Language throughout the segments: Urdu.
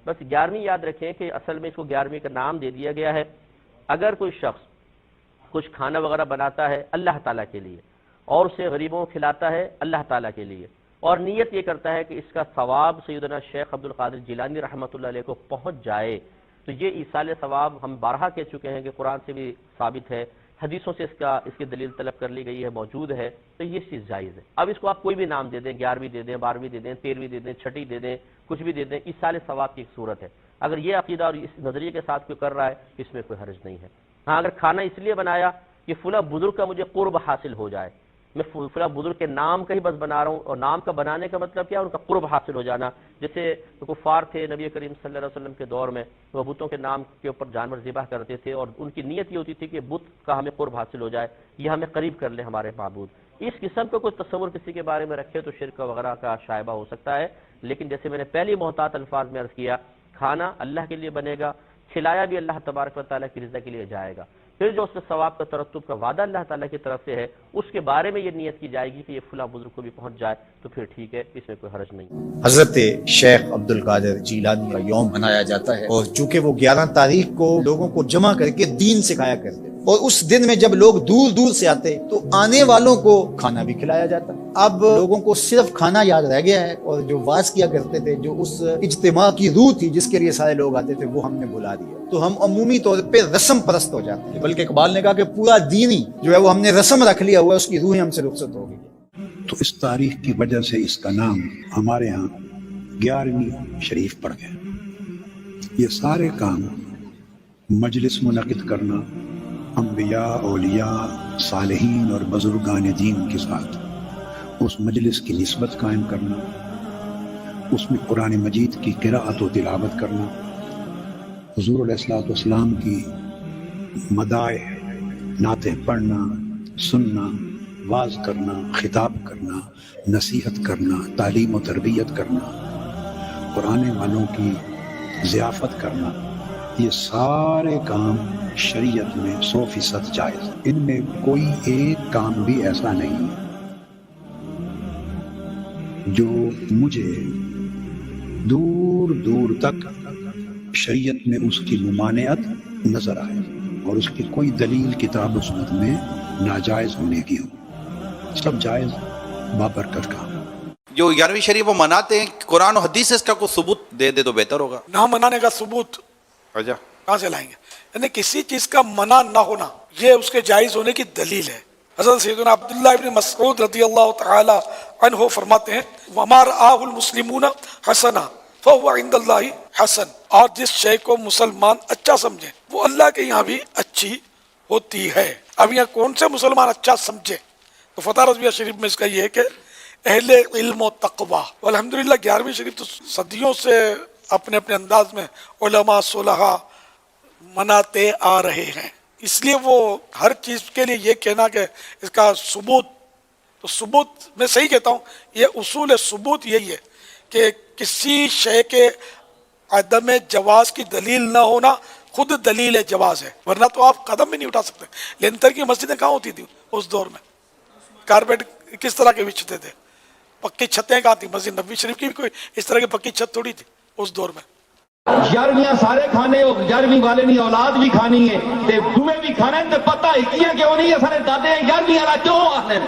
بس 11ویں یاد رکھیں کہ اصل میں اس کو 11ویں کا نام دے دیا گیا ہے. اگر کوئی شخص کچھ کھانا وغیرہ بناتا ہے اللہ تعالیٰ کے لیے اور اسے غریبوں کو کھلاتا ہے اللہ تعالیٰ کے لیے اور نیت یہ کرتا ہے کہ اس کا ثواب سیدنا شیخ عبد القادر جیلانی رحمۃ اللہ علیہ کو پہنچ جائے، تو یہ ایصال ثواب ہم بارہا کہہ چکے ہیں کہ قرآن سے بھی ثابت ہے، حدیثوں سے اس کی دلیل طلب کر لی گئی ہے، موجود ہے، تو یہ چیز جائز ہے. اب اس کو آپ کوئی بھی نام دے دیں، 11ویں دے دیں، 12ویں دے دیں، 13ویں دے دیں، 6ٹھی دے دیں، کچھ بھی دے دیں، ایصال ثواب کی ایک صورت ہے. اگر یہ عقیدہ اور اس نظریے کے ساتھ کوئی کر رہا ہے اس میں کوئی حرج نہیں ہے. ہاں اگر کھانا اس لیے بنایا کہ فلاں بزرگ کا مجھے قرب حاصل ہو جائے، میں فلاں بزرگ کے نام کا ہی بس بنا رہا ہوں، اور نام کا بنانے کا مطلب کیا؟ ان کا قرب حاصل ہو جانا. جیسے کفار تھے نبی کریم صلی اللہ علیہ وسلم کے دور میں، وہ بتوں کے نام کے اوپر جانور ذبح کرتے تھے اور ان کی نیت یہ ہوتی تھی کہ بت کا ہمیں قرب حاصل ہو جائے، یہ ہمیں قریب کر لے ہمارے معبود. اس قسم کا کوئی تصور کسی کے بارے میں رکھے تو شرک وغیرہ کا شائبہ ہو سکتا ہے. لیکن جیسے میں نے پہلی محتاط الفاظ میں عرض کیا، کھانا اللہ کے لیے بنے گا، کھلایا بھی اللہ تبارک و تعالیٰ کی رضا کے لیے جائے گا. پھر جو اس سے ثواب کا ترتب کا وعدہ اللہ تعالیٰ کی طرف سے ہے اس کے بارے میں یہ نیت کی جائے گی کہ یہ فلاں بزرگ کو بھی پہنچ جائے تو پھر ٹھیک ہے، اس میں کوئی حرج نہیں. حضرت شیخ عبد القادر جیلانی کا یوم منایا جاتا ہے، اور چونکہ وہ 11 تاریخ کو لوگوں کو جمع کر کے دین سکھایا کرتے، اور اس دن میں جب لوگ دور دور سے آتے تو آنے والوں کو کھانا بھی کھلایا جاتا. اب لوگوں کو صرف کھانا یاد رہ گیا ہے، اور جو واز کیا کرتے تھے، جو اس اجتماع کی روح تھی جس کے لیے سارے لوگ آتے تھے، وہ ہم نے بھلا دیا. تو ہم عمومی طور پہ رسم پرست ہو جاتے ہیں، بلکہ اقبال نے کہا کہ پورا دین ہی جو ہے وہ ہم نے رسم رکھ لیا ہوا ہے، اس کی روح ہم سے رخصت ہو گئی. تو اس تاریخ کی وجہ سے اس کا نام ہمارے ہاں 11ویں شریف پڑ گیا. یہ سارے کام مجلس منعقد کرنا، انبیاء، اولیاء، صالحین اور بزرگان دین کے ساتھ اس مجلس کی نسبت قائم کرنا، اس میں قرآن مجید کی قراءت و تلاوت کرنا، حضور علیہ الصلوۃ والسلام کی مدائح، نعتیں پڑھنا، سننا، واز کرنا، خطاب کرنا، نصیحت کرنا، تعلیم و تربیت کرنا، قرآن والوں کی ضیافت کرنا، یہ سارے کام شریعت میں 100% جائز. ان میں کوئی ایک کام بھی ایسا نہیں جو مجھے دور دور تک شریعت میں اس کی ممانعت نظر آئے اور اس کی کوئی دلیل کتاب و سنت میں ناجائز ہونے کی ہو. سب جائز بابرکت کا. جو 11ویں شریف وہ مناتے ہیں، قرآن و حدیث سے اس کا کوئی ثبوت دے دے تو بہتر ہوگا. نہ منانے کا ثبوت کہاں سے لائیں گے؟ یعنی کسی چیز کا منع نہ ہونا یہ اس کے جائز ہونے کی دلیل ہے. حضرت سیدنا عبداللہ ابن مسعود رضی اللہ تعالی عنہ فرماتے ہیں وَمَا رَآهُ الْمُسْلِمُونَ حَسَنًا فَهُوَ عِنْدَ اللَّهِ حَسَن. اور جس شے کو مسلمان اچھا سمجھے وہ اللہ کے یہاں بھی اچھی ہوتی ہے. اب یہاں کون سے مسلمان اچھا سمجھے؟ تو فتح رضویہ شریف میں اس کا یہ ہے کہ اہل علم و تقوی. الحمدللہ 11ویں شریف تو صدیوں سے اپنے اپنے انداز میں علماء صلحاء مناتے آ رہے ہیں. اس لیے وہ ہر چیز کے لیے یہ کہنا کہ اس کا ثبوت، تو ثبوت میں صحیح کہتا ہوں، یہ اصول ثبوت یہی ہے کہ کسی شے کے عدم جواز کی دلیل نہ ہونا خود دلیل جواز ہے، ورنہ تو آپ قدم بھی نہیں اٹھا سکتے. لینتر کی مسجدیں کہاں ہوتی تھی اس دور میں؟ کارپیٹ کس طرح کے بچھتے تھے؟ پکی چھتیں کہاں تھی؟ مسجد نبوی شریف کی بھی کوئی اس طرح کی پکی چھت تھوڑی تھی اس دور میں. 11ویں سارے کھانے 11ویں والے نہیں اولاد بھی کھانی ہے تے تمہیں بھی کھانا ہے تے پتہ ہے کیوں نہیں ہے سارے دادے 11ویں والا کیوں آنے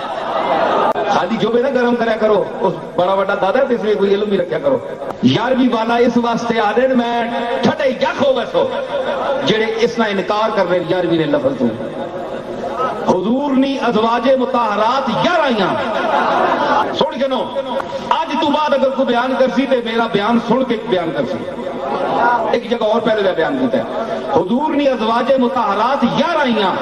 خالی جو بھی نہ گرم کریا کرو اس بڑا بڑا دادا تے اس لیے کوئی علم بھی رکھیا کرو. 11ویں والا اس واسطے آ رہے میں ٹھٹے یک ہو ویسو جڑے اس نہ انکار کر رہے 11ویں نے لفظ تو حضور نی ازواج مطہرات 11 سن کے نو آج تو بعد اگر کوئی بیان کرسی تے میرا بیان سن کے بیان کرسی. ایک جگہ اور پہلے میں بیان کرتا ہے حضور نی ازواج مطہرات 11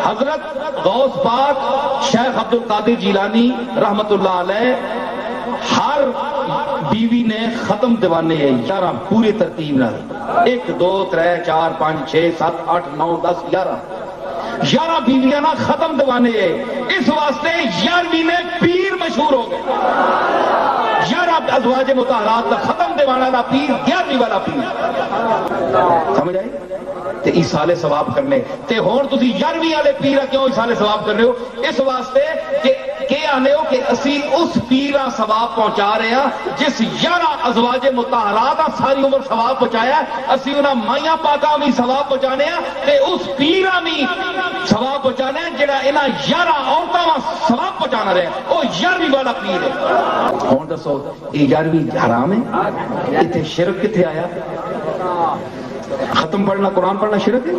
حضرت غوث پاک شیخ عبد القادر جیلانی رحمت اللہ علیہ ہر بیوی نے ختم دیوانے ہیں 11 پوری ترتیب نہ 1 2 3 4 5 6 7 8 9 10 11 بیویاں نہ ختم دیوانے ہیں. اس واسطے 11ویں میں پیر مشہور ہو گئے. 11 ازواج مطہرات کا ختم دیوانا دا پیر 11ویں والا پیر سمجھ آئی تے ایصال ثواب کرنے تے ہون تسی 11ویں والے پیر کیوں ایصال ثواب کر رہے ہو؟ اس واسطے کہ آنے ہو کہ اسی اس پیرا ثواب پہنچا رہے ہیں جس 11 ازواج مطہرات ساری عمر ثواب پہنچایا ہے، اسی انہاں مائیاں پاکاں بھی ثواب پہنچانے ہیں تے اس پیرا بھی ثواب پہنچانے ہیں جڑا انہاں 11 عورتاں وا ثواب پہنچانا رہے وہ 11ویں والا پیر ہے۔ کون دسو یہ 11ویں حرام ہے؟ اتنے شرک کتنے آیا؟ ختم پڑھنا قرآن پڑھنا شرک ہے؟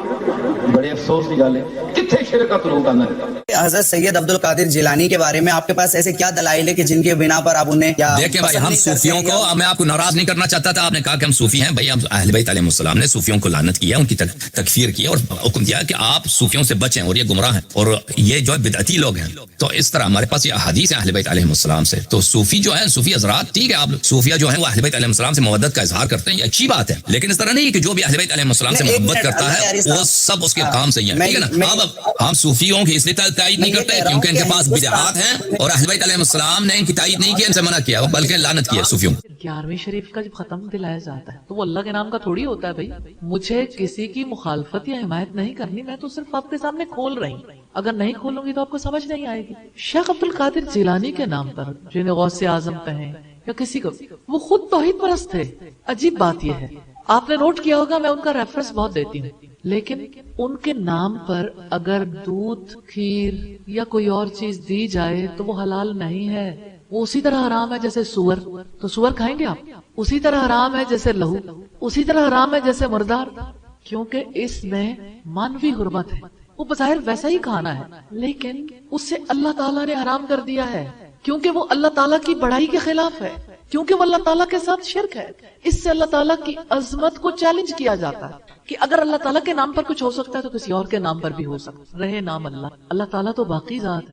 بڑے افسوس کی گل ہے، کتنے شرکت لوگ آنا ہے۔ حضرت سید عبد القادر جیلانی کے بارے میں آپ کے پاس ایسے کیا دلائل ہے کہ جن کے بنا پر آپ انہیں دیکھیں بھائی، ہم صوفیوں کو، میں آپ کو ناراض نہیں کرنا چاہتا تھا، آپ نے کہا کہ ہم صوفی ہیں، بھائی اہل بیت علیہ السلام نے صوفیوں کو لعنت کیا، ان کی تکفیر کیا اور حکم دیا کہ آپ صوفیوں سے بچیں اور یہ گمراہ ہیں اور یہ جو بدعتی لوگ ہیں۔ تو اس طرح ہمارے پاس یہ احادیث ہیں اہل بیت علیہ السلام سے۔ تو صوفی جو ہیں، صوفی حضرات، ٹھیک ہے، آپ صوفیہ جو ہیں وہ اہل بیت علیہ السلام سے محبت کا اظہار کرتے ہیں، یہ اچھی بات ہے، لیکن اس طرح نہیں کہ جو بھی اہل بیت علیہ السلام سے محبت کرتا ہے وہ سب اس کے کام سے ہی ہے، ٹھیک ہے نا۔ اب ہم صوفیوں کی اس لیے تائید نہیں کرتے کیونکہ ان کے پاس بدعات ہیں اور اہل بیت علیہ السلام نے ان کی تائید نہیں کی، ان سے منع کیا بلکہ لعنت کیا صوفیوں۔ 11ویں شریف کا جب ختم دلایا جاتا ہے تو وہ اللہ کے نام کا تھوڑی ہوتا ہے بھائی، مجھے کسی کی مخالفت یا حمایت نہیں کرنی، میں تو صرف آپ کے سامنے کھول رہی ہوں، اگر نہیں کھولوں گی تو آپ کو سمجھ نہیں آئے گی۔ شیخ عبد القادر جیلانی کے نام پر جنہیں غوث اعظم کہیں یا کسی کو، وہ خود توحید پرست تھے۔ عجیب بات یہ ہے، آپ نے نوٹ کیا ہوگا میں ان کا ریفرنس بہت دیتی ہوں، لیکن ان کے نام پر اگر دودھ، کھیر یا کوئی اور چیز دی جائے تو وہ حلال نہیں ہے، وہ اسی طرح حرام ہے جیسے سور۔ تو سور کھائیں گے آپ؟ اسی طرح حرام ہے جیسے لہو، اسی طرح حرام ہے جیسے مردار، کیونکہ اس میں مانوی حرمت ہے، وہ بظاہر ویسا ہی کھانا ہے لیکن اس سے اللہ تعالیٰ نے حرام کر دیا ہے، کیونکہ وہ اللہ تعالیٰ کی بڑائی کے خلاف ہے، کیونکہ وہ اللہ تعالیٰ کے ساتھ شرک ہے۔ اس سے اللہ تعالیٰ کی عظمت کو چیلنج کیا جاتا ہے کہ اگر اللہ تعالیٰ کے نام پر کچھ ہو سکتا ہے تو کسی اور کے نام پر بھی ہو سکتا ہے، رہے نام اللہ۔ اللہ تعالیٰ تو باقی ذات ہے۔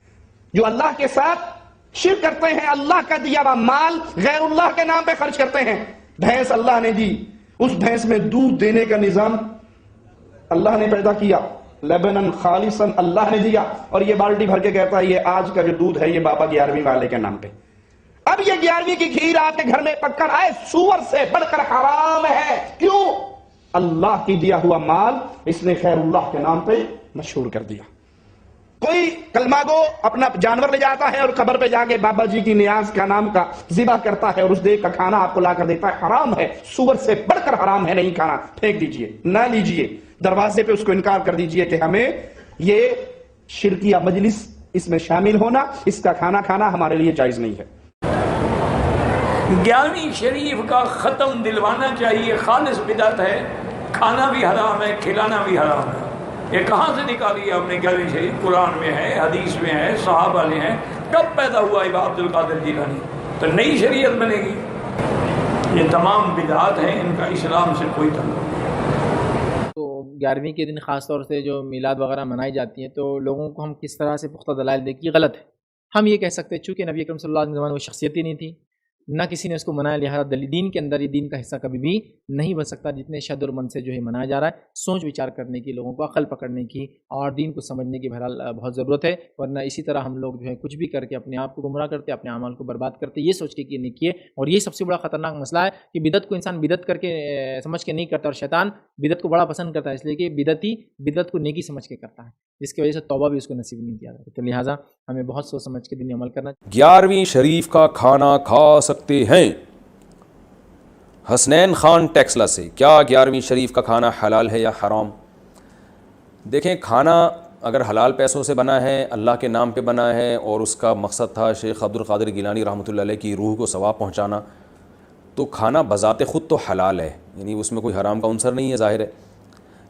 جو اللہ کے ساتھ شرک کرتے ہیں، اللہ کا دیا ہوا مال غیر اللہ کے نام پہ خرچ کرتے ہیں۔ بھینس اللہ نے دی، اس بھینس میں دودھ دینے کا نظام اللہ نے پیدا کیا، لبنن خالصن اللہ نے دیا، اور یہ بالٹی بھر کے کہتا ہے یہ آج کا جو دودھ ہے یہ بابا 11ویں والے کے نام پہ۔ اب یہ 11ویں کی کھیر آپ کے گھر میں پک کر آئے، سور سے بڑھ کر حرام ہے۔ کیوں؟ اللہ کی دیا ہوا مال اس نے خیر اللہ کے نام پہ مشہور کر دیا۔ کوئی کلمہ گو اپنا جانور لے جاتا ہے اور قبر پہ جا کے بابا جی کی نیاز کا نام کا ذبح کرتا ہے اور اس دیگ کا کھانا آپ کو لا کر دیتا ہے، حرام ہے، سور سے بڑھ کر حرام ہے، نہیں کھانا، پھینک دیجئے، نہ لیجئے، دروازے پہ اس کو انکار کر دیجئے کہ ہمیں یہ شرکیہ مجلس اس میں شامل ہونا، اس کا کھانا کھانا ہمارے لیے جائز نہیں ہے۔ 11ویں شریف کا ختم دلوانا چاہیے، خالص بدعت ہے، کھانا بھی حرام ہے، کھلانا بھی حرام ہے۔ یہ کہاں سے نکالی آپ نے 11ویں شریف؟ قرآن میں ہے، حدیث میں ہے، صحابہ نے ہے۔ کب پیدا ہوا امام عبد القادر جیلانی؟ تو نئی شریعت بنے گی۔ یہ تمام بدعات ہیں، ان کا اسلام سے کوئی تعلق نہیں۔ تو 11ویں کے دن خاص طور سے جو میلاد وغیرہ منائی جاتی ہیں تو لوگوں کو ہم کس طرح سے پختہ دلائل دیں کہ غلط ہے؟ ہم یہ کہہ سکتے ہیں چونکہ نبی اکرم صلی اللہ علیہ وسلم کے زمانے میں شخصیت ہی نہیں تھی، نہ کسی نے اس کو منایا، لہٰذا دین کے اندر یہ دین کا حصہ کبھی بھی نہیں بن سکتا۔ جتنے شد اور من سے جو ہے منایا جا رہا ہے، سوچ وچار کرنے کی، لوگوں کو عقل پکڑنے کی اور دین کو سمجھنے کی بہرحال بہت ضرورت ہے، ورنہ اسی طرح ہم لوگ جو ہے کچھ بھی کر کے اپنے آپ کو گمراہ کرتے، اپنے اعمال کو برباد کرتے، یہ سوچ کے کہ نہیں کیے۔ اور یہ سب سے بڑا خطرناک مسئلہ ہے کہ بدعت کو انسان بدعت کر کے سمجھ کے نہیں کرتا، اور شیطان بدعت کو بڑا پسند کرتا ہے، اس لیے کہ بدعت کو نیکی سمجھ کے کرتا ہے، جس کی وجہ سے توبہ بھی اس کو نصیب نہیں کیا جاتا۔ تو لہٰذا ہمیں بہت سوچ سمجھ کے دین عمل کرنا۔ 11ویں شریف کا کھانا کھا سکتے ہیں؟ حسنین خان ٹیکسلا سے، کیا 11ویں شریف کا کھانا حلال ہے یا حرام؟ دیکھیں، کھانا اگر حلال پیسوں سے بنا ہے، اللہ کے نام پہ بنا ہے، اور اس کا مقصد تھا شیخ عبد القادر گیلانی رحمۃ اللہ علیہ کی روح کو ثواب پہنچانا، تو کھانا بذات خود تو حلال ہے، یعنی اس میں کوئی حرام کا عنصر نہیں ہے، ظاہر ہے۔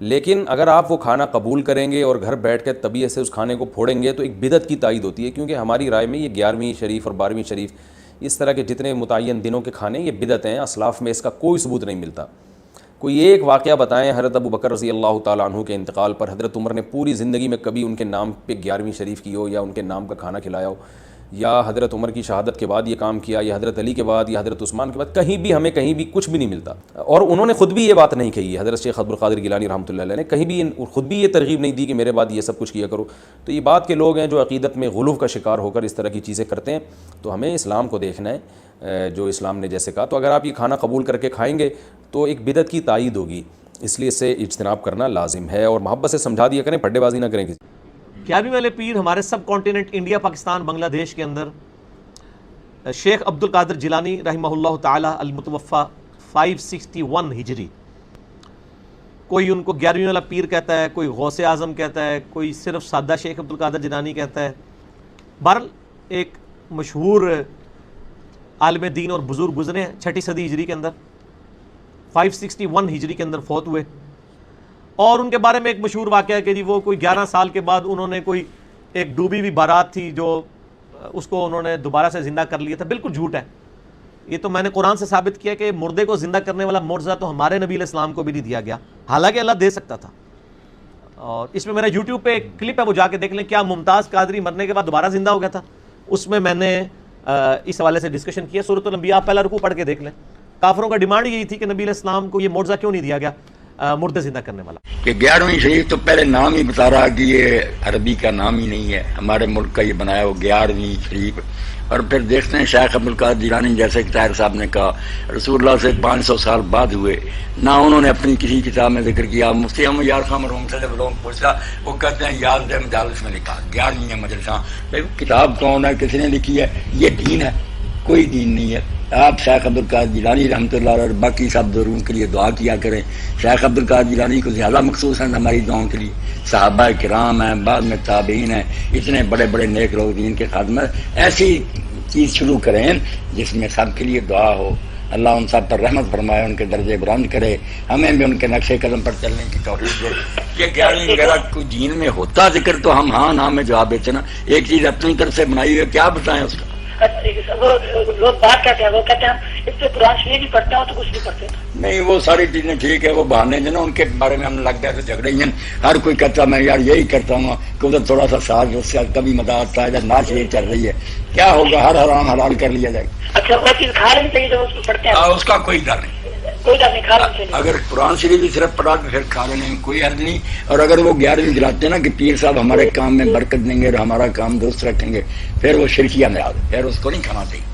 لیکن اگر آپ وہ کھانا قبول کریں گے اور گھر بیٹھ کے طبیعت سے اس کھانے کو پھوڑیں گے تو ایک بدعت کی تائید ہوتی ہے، کیونکہ ہماری رائے میں یہ 11ویں شریف اور 12ویں شریف اس طرح کے جتنے متعین دنوں کے کھانے یہ بدعت ہیں، اسلاف میں اس کا کوئی ثبوت نہیں ملتا۔ کوئی ایک واقعہ بتائیں حضرت ابو بکر رضی اللہ تعالیٰ عنہ کے انتقال پر حضرت عمر نے پوری زندگی میں کبھی ان کے نام پہ 11ویں شریف کی ہو، یا ان کے نام کا کھانا کھلایا ہو، یا حضرت عمر کی شہادت کے بعد یہ کام کیا، یا حضرت علی کے بعد، یا حضرت عثمان کے بعد، کہیں بھی ہمیں کہیں بھی کچھ بھی نہیں ملتا۔ اور انہوں نے خود بھی یہ بات نہیں کہی، حضرت شیخ عبد القادر گیلانی رحمۃ اللہ علیہ نے کہیں بھی خود بھی یہ ترغیب نہیں دی کہ میرے بعد یہ سب کچھ کیا کرو۔ تو یہ بات کے لوگ ہیں جو عقیدت میں غلو کا شکار ہو کر اس طرح کی چیزیں کرتے ہیں، تو ہمیں اسلام کو دیکھنا ہے جو اسلام نے جیسے کہا۔ تو اگر آپ یہ کھانا قبول کر کے کھائیں گے تو ایک بدعت کی تائید ہوگی، اس لیے اس سے اجتناب کرنا لازم ہے، اور محبت سے سمجھا دیا کریں، پڈے بازی نہ کریں کسی۔ 11ویں والے پیر ہمارے سب کانٹیننٹ انڈیا، پاکستان، بنگلہ دیش کے اندر شیخ عبد القادر جیلانی رحمہ اللہ تعالی المتوفی 561 ہجری. کوئی ان کو 11ویں والا پیر کہتا ہے، کوئی غوث اعظم کہتا ہے، کوئی صرف سادہ شیخ عبد القادر جیلانی کہتا ہے. بہرحال ایک مشہور عالم دین اور بزرگ گزرے ہیں 6 صدی ہجری کے اندر، 561 ہجری کے اندر فوت ہوئے. اور ان کے بارے میں ایک مشہور واقعہ ہے کہ جی وہ کوئی 11 سال کے بعد انہوں نے کوئی ایک ڈوبی ہوئی بارات تھی جو اس کو انہوں نے دوبارہ سے زندہ کر لیا تھا. بالکل جھوٹ ہے یہ تو. میں نے قرآن سے ثابت کیا کہ مردے کو زندہ کرنے والا معجزہ تو ہمارے نبی علیہ السلام کو بھی نہیں دیا گیا، حالانکہ اللہ دے سکتا تھا. اور اس میں میرا یوٹیوب پہ ایک کلپ ہے، وہ جا کے دیکھ لیں. کیا ممتاز قادری مرنے کے بعد دوبارہ زندہ ہو گیا تھا؟ اس میں میں نے اس حوالے سے ڈسکشن کیا. سورۃ الانبیاء پہلا رکوع پڑھ کے دیکھ لیں. کافروں کا ڈیمانڈ یہی تھی کہ نبی علیہ السلام کو یہ معجزہ کیوں نہیں دیا گیا مردے زندہ کرنے والا. کہ 11ویں شریف تو پہلے نام ہی بتا رہا کہ یہ عربی کا نام ہی نہیں ہے، ہمارے ملک کا یہ بنایا ہو 11ویں شریف. اور پھر دیکھتے ہیں شیخ عبد القادر جیلانی جیسے کہ طاہر صاحب نے کہا رسول اللہ سے 500 سال بعد ہوئے، نہ انہوں نے اپنی کسی کتاب میں ذکر کیا. مفتی احمد یار خان مرحوم سے لوگوں پوچھا، وہ کہتے ہیں یاد مجالس میں لکھا 11ویں مجلساں. کتاب کون ہے، کسی نے لکھی ہے؟ یہ دین ہے؟ کوئی دین نہیں ہے. آپ شیخ عبد القادر جیلانی رحمۃ اللہ علیہ اور باقی سب ضرور کے لیے دعا کیا کریں. شیخ عبد القادر جیلانی کو زیادہ مخصوص ہیں ہماری دعاؤں کے لیے. صحابہ کرام ہیں، بعد میں تابعین ہیں، اتنے بڑے بڑے نیک لوگ دین کے خادمت. ایسی چیز شروع کریں جس میں سب کے لیے دعا ہو. اللہ ان سب پر رحمت فرمائے، ان کے درجے بلند کرے، ہمیں بھی ان کے نقش قدم پر چلنے کی توفیق دے. یہ 11ویں وغیرہ کوئی دین میں ہوتا ذکر تو ہم ہاں نام میں جواب دیتے نا. ایک چیز اپنی طرف سے بنائی ہوئی، کیا بتائیں اس کا؟ لوگ بات کرتے ہیں، وہ کہتے ہیں اس پہ قرآن شریف بھی پڑھتے ہیں تو کچھ نہیں پڑھتے. نہیں، وہ ساری چیزیں ٹھیک ہے، وہ بہانے جو نا ان کے بارے میں ہم لگ گئے تو جھگڑے ہی ہیں. ہر کوئی کہتا میں یار یہی کرتا ہوں کہ ادھر تھوڑا سا ساز اس سے کبھی مدد آتا ہے، جب ناچ یہ چل رہی ہے کیا ہوگا؟ ہر حرام حلال کر لیا جائے. اچھا وہ چیز کھا لینی چاہیے جب اس کو پڑھتے ہیں؟ اس کا کوئی ڈر نہیں، کوئی ڈر نہیں، کھا لینی چاہیے. اگر قرآن شریف بھی صرف پڑھا تو پھر کھا لینے میں کوئی حرج نہیں. اور اگر وہ 11ویں دلاتے ہیں نا کہ پیر صاحب ہمارے کام میں برکت دیں گے اور ہمارا کام درست رکھیں گے، پھر وہ شرکیہ میں آ گئے، پھر اس کو نہیں کھانا چاہیے.